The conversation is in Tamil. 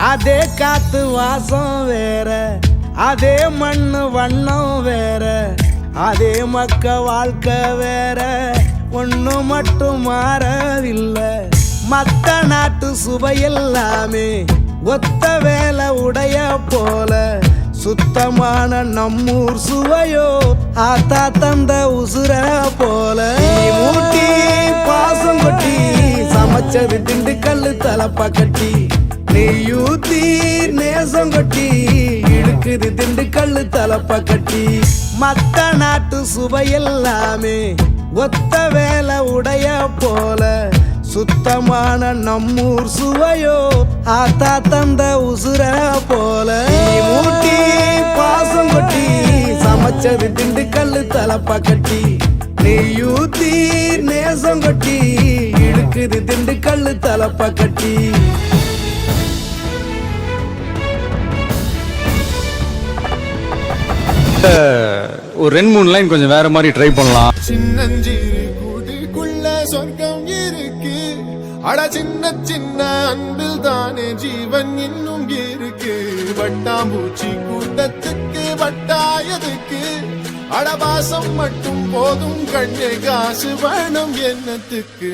அதே காத்து வாசம் வேற, அதே மண்ணு வண்ணம் வேற, அதே மக்க வாழ்க்கை வேற, ஒண்ணு மட்டும் மாறவில்லை. மத்த நாட்டு சுவையெல்லாமே ஒத்த வேலை உடைய போல, சுத்தமான நம்மூர் சுவையோ ஆத்தா தந்த உசுர போல. மூட்டி பாசம் கொட்டி சமைச்சது திண்டுக்கல்லு தலப்பா கட்டி, நெய்யூத்தி நேசம் கொட்டி இழுக்குது திண்டுக்கல்லு தலப்பா கட்டி. மத்த நாட்டு சுவையெல்லாமே ஒத்த வேலை உடைய போல, சுத்தமான நம்மூர் சுவையோ ஆத்தா தந்த உசுர போல. மூட்டி பாசம் கொட்டி சமைச்சது திண்டுக்கல்லு தலப்பா கட்டி, நெய்யூத்தி நேசம் கொட்டி இழுக்குது திண்டுக்கல்லு தலப்பா கட்டி. ஒரு 2-3 லைன் கொஞ்சம் வேற மாதிரி ட்ரை பண்ணலாம். சின்னஞ்சிறு கூட்டுக்குள்ள சொர்க்கம் இருக்கு, அட சின்ன சின்ன அன்பில் தானே ஜீவன் இன்னும் இருக்கு. வட்டாம்பூச்சி கூட்டத்துக்கு வட்டாயதுக்கு, அடபாசம் மட்டும் போதும் கண்ணே காசு வேணும் என்னத்துக்கு.